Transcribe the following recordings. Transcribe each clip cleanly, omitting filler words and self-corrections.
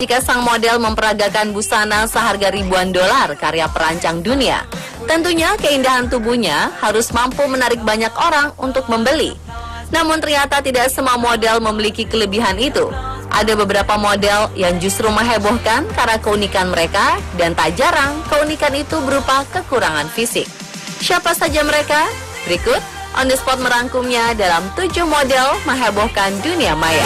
jika sang model memperagakan busana seharga ribuan dolar karya perancang dunia. Tentunya keindahan tubuhnya harus mampu menarik banyak orang untuk membeli. Namun ternyata tidak semua model memiliki kelebihan itu. Ada beberapa model yang justru menghebohkan karena keunikan mereka, dan tak jarang keunikan itu berupa kekurangan fisik. Siapa saja mereka? Berikut On The Spot merangkumnya dalam 7 model menghebohkan dunia maya.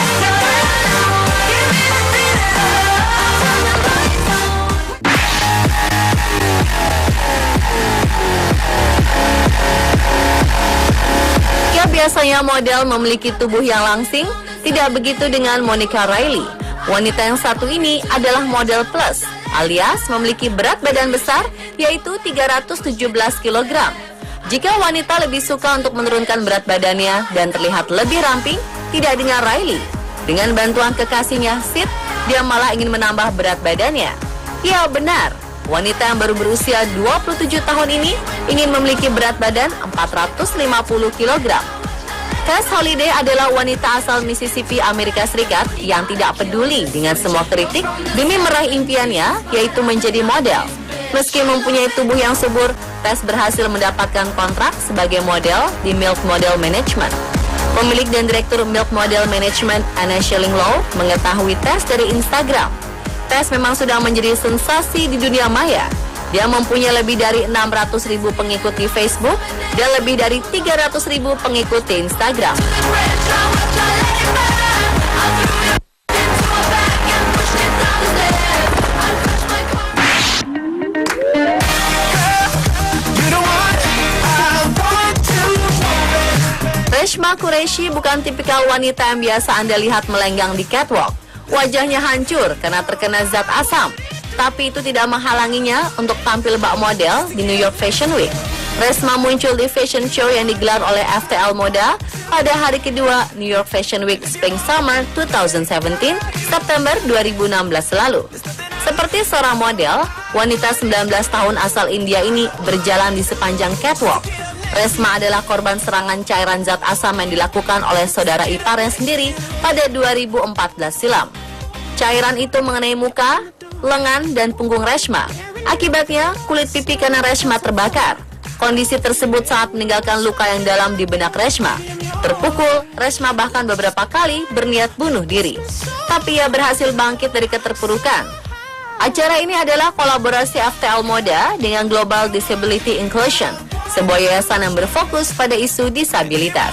Biasanya model memiliki tubuh yang langsing, tidak begitu dengan Monica Riley. Wanita yang satu ini adalah model plus, alias memiliki berat badan besar, yaitu 317 kg. Jika wanita lebih suka untuk menurunkan berat badannya dan terlihat lebih ramping, tidak dengan Riley. Dengan bantuan kekasihnya, Sid, dia malah ingin menambah berat badannya. Ya benar, wanita yang baru berusia 27 tahun ini ingin memiliki berat badan 450 kg. Cass Holiday adalah wanita asal Mississippi, Amerika Serikat yang tidak peduli dengan semua kritik demi meraih impiannya, yaitu menjadi model. Meski mempunyai tubuh yang subur, Cass berhasil mendapatkan kontrak sebagai model di Milk Model Management. Pemilik dan direktur Milk Model Management, Anna Schilling-Low, mengetahui Cass dari Instagram. Cass memang sudah menjadi sensasi di dunia maya. Dia mempunyai lebih dari 600.000 pengikut di Facebook dan lebih dari 300.000 pengikut di Instagram. Reshma Qureshi bukan tipikal wanita yang biasa Anda lihat melenggang di catwalk. Wajahnya hancur karena terkena zat asam. Tapi itu tidak menghalanginya untuk tampil bak model di New York Fashion Week. Reshma muncul di fashion show yang digelar oleh FTL Moda pada hari kedua New York Fashion Week Spring Summer 2017, September 2016 lalu. Seperti seorang model, wanita 19 tahun asal India ini berjalan di sepanjang catwalk. Reshma adalah korban serangan cairan zat asam yang dilakukan oleh saudara iparnya sendiri pada 2014 silam. Cairan itu mengenai muka, lengan, dan punggung Reshma. Akibatnya, kulit pipi kanan Reshma terbakar. Kondisi tersebut sangat meninggalkan luka yang dalam di benak Reshma. Terpukul, Reshma bahkan beberapa kali berniat bunuh diri. Tapi ia berhasil bangkit dari keterpurukan. Acara ini adalah kolaborasi FTL Moda dengan Global Disability Inclusion, sebuah yayasan yang berfokus pada isu disabilitas.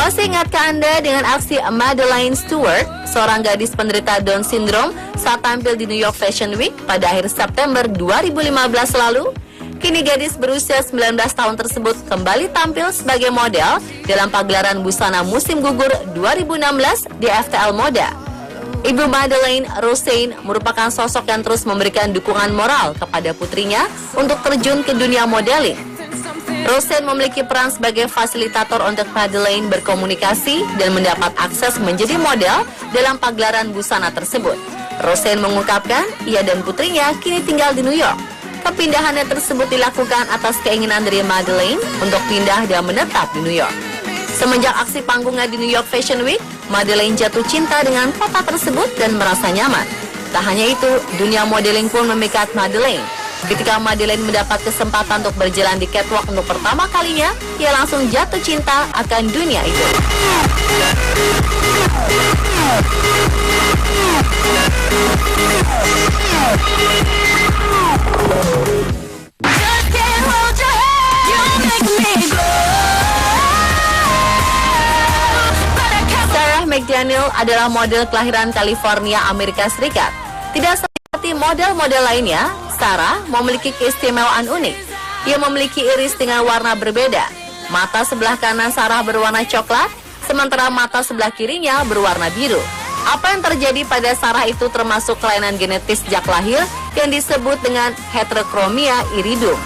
Masih ingatkah Anda dengan aksi Madeleine Stewart, seorang gadis penderita Down syndrome, saat tampil di New York Fashion Week pada akhir September 2015 lalu? Kini gadis berusia 19 tahun tersebut kembali tampil sebagai model dalam pagelaran busana musim gugur 2016 di FTL Moda. Ibu Madeleine, Roseanne, merupakan sosok yang terus memberikan dukungan moral kepada putrinya untuk terjun ke dunia modeling. Roseanne memiliki peran sebagai fasilitator untuk Madeleine berkomunikasi dan mendapat akses menjadi model dalam pagelaran busana tersebut. Roseanne mengungkapkan ia dan putrinya kini tinggal di New York. Kepindahannya tersebut dilakukan atas keinginan dari Madeleine untuk pindah dan menetap di New York. Semenjak aksi panggungnya di New York Fashion Week, Madeleine jatuh cinta dengan kota tersebut dan merasa nyaman. Tak hanya itu, dunia modeling pun memikat Madeleine. Ketika Madeleine mendapat kesempatan untuk berjalan di catwalk untuk pertama kalinya, ia langsung jatuh cinta akan dunia itu. Sarah McDaniel adalah model kelahiran California, Amerika Serikat. Tidak seperti model-model lainnya, Sarah memiliki keistimewaan unik. Ia memiliki iris dengan warna berbeda. Mata sebelah kanan Sarah berwarna coklat, sementara mata sebelah kirinya berwarna biru. Apa yang terjadi pada Sarah itu termasuk kelainan genetis sejak lahir yang disebut dengan heterochromia iridum.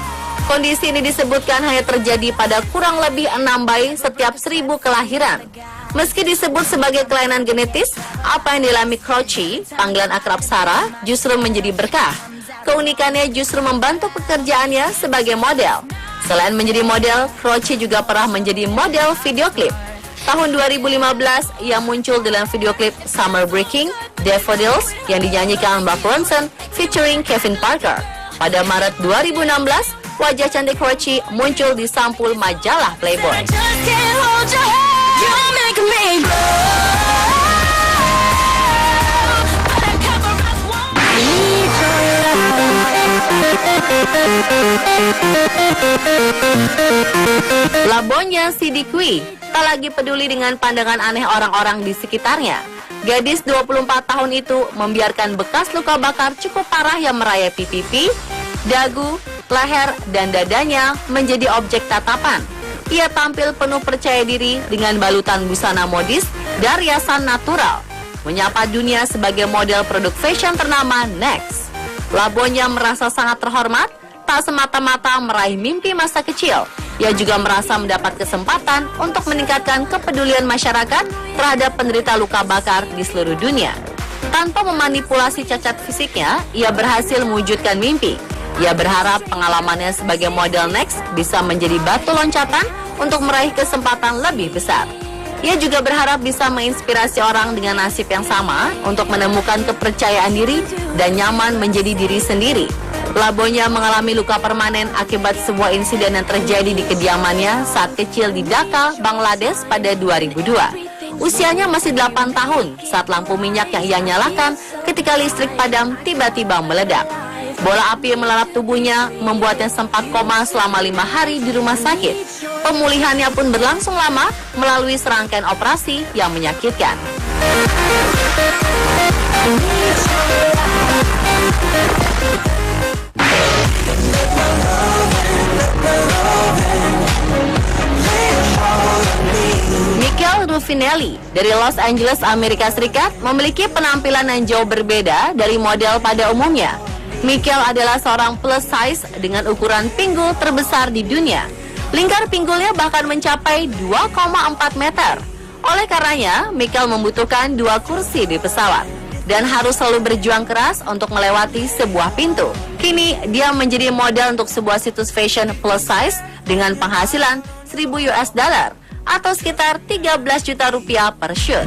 Kondisi ini disebutkan hanya terjadi pada kurang lebih 6 bayi setiap 1000 kelahiran. Meski disebut sebagai kelainan genetis, apa yang dialami Croce, panggilan akrab Sarah, justru menjadi berkah. Keunikannya justru membantu pekerjaannya sebagai model. Selain menjadi model, Croce juga pernah menjadi model video klip. Tahun 2015, ia muncul dalam video klip Summer Breaking, Daffodils yang dinyanyikan Mark Ronson featuring Kevin Parker. Pada Maret 2016, wajah cantik Croce muncul di sampul majalah Playboy. Labonya Sidi Kui tak lagi peduli dengan pandangan aneh orang-orang di sekitarnya. Gadis 24 tahun itu membiarkan bekas luka bakar cukup parah yang merayap pipi, dagu, leher, dan dadanya menjadi objek tatapan. Ia tampil penuh percaya diri dengan balutan busana modis dan riasan natural, menyapa dunia sebagai model produk fashion ternama Next. Labonya merasa sangat terhormat, tak semata-mata meraih mimpi masa kecil. Ia juga merasa mendapat kesempatan untuk meningkatkan kepedulian masyarakat terhadap penderita luka bakar di seluruh dunia. Tanpa memanipulasi cacat fisiknya, ia berhasil mewujudkan mimpi. Ia berharap pengalamannya sebagai model Next bisa menjadi batu loncatan untuk meraih kesempatan lebih besar. Ia juga berharap bisa menginspirasi orang dengan nasib yang sama untuk menemukan kepercayaan diri dan nyaman menjadi diri sendiri. Labonya mengalami luka permanen akibat sebuah insiden yang terjadi di kediamannya saat kecil di Dhaka, Bangladesh pada 2002. Usianya masih 8 tahun saat lampu minyak yang ia nyalakan ketika listrik padam tiba-tiba meledak. Bola api yang melalap tubuhnya membuatnya sempat koma selama 5 hari di rumah sakit. Pemulihannya pun berlangsung lama melalui serangkaian operasi yang menyakitkan. Michael Ruffinelli dari Los Angeles, Amerika Serikat memiliki penampilan yang jauh berbeda dari model pada umumnya. Michael adalah seorang plus size dengan ukuran pinggul terbesar di dunia. Lingkar pinggulnya bahkan mencapai 2,4 meter. Oleh karenanya, Michael membutuhkan 2 kursi di pesawat dan harus selalu berjuang keras untuk melewati sebuah pintu. Kini, dia menjadi model untuk sebuah situs fashion plus size dengan penghasilan $1.000 atau sekitar 13 juta rupiah per shoot.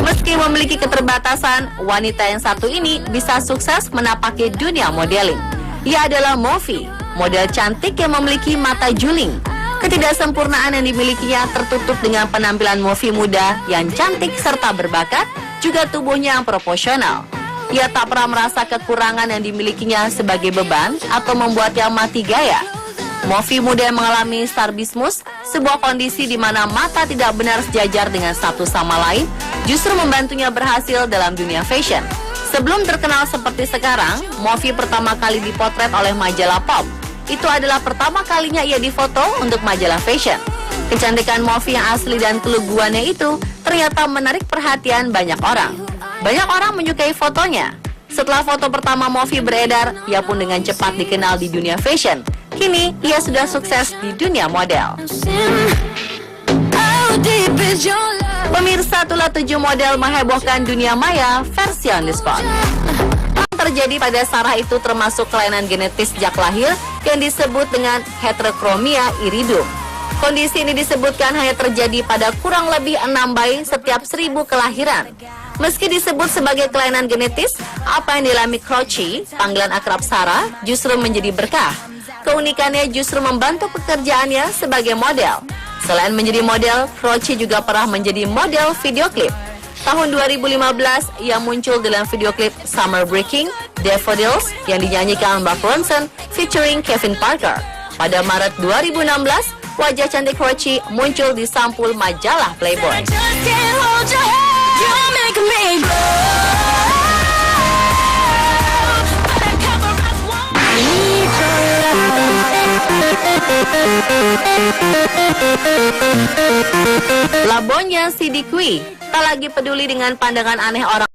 Meski memiliki keterbatasan, wanita yang satu ini bisa sukses menapaki dunia modeling. Ia adalah Mofi, model cantik yang memiliki mata juling. Ketidaksempurnaan yang dimilikinya tertutup dengan penampilan Mofi muda yang cantik serta berbakat, juga tubuhnya yang proporsional. Ia tak pernah merasa kekurangan yang dimilikinya sebagai beban atau membuatnya mati gaya. Mofi muda yang mengalami strabismus, sebuah kondisi di mana mata tidak benar sejajar dengan satu sama lain, justru membantunya berhasil dalam dunia fashion. Sebelum terkenal seperti sekarang, Mofi pertama kali dipotret oleh majalah Pop. Itu adalah pertama kalinya ia difoto untuk majalah fashion. Kecantikan Mofi yang asli dan keluguannya itu ternyata menarik perhatian banyak orang. Banyak orang menyukai fotonya. Setelah foto pertama Mofi beredar, ia pun dengan cepat dikenal di dunia fashion. Kini, ia sudah sukses di dunia model. Pemirsa, itulah 7 model menghebohkan dunia maya versi on the spot. Yang terjadi pada Sarah itu termasuk kelainan genetis sejak lahir yang disebut dengan heterochromia iridum. Kondisi ini disebutkan hanya terjadi pada kurang lebih 6 bayi setiap 1000 kelahiran. Meski disebut sebagai kelainan genetis, apa yang dialami Croce, panggilan akrab Sarah, justru menjadi berkah. Keunikannya justru membantu pekerjaannya sebagai model. Selain menjadi model, Croce juga pernah menjadi model video klip. Tahun 2015, ia muncul dalam video klip Summer Breaking, Daffodils yang dinyanyikan Mark Ronson featuring Kevin Parker. Pada Maret 2016, wajah cantik Croce muncul di sampul majalah Playboy. Labonya si Dikwi tak lagi peduli dengan pandangan aneh orang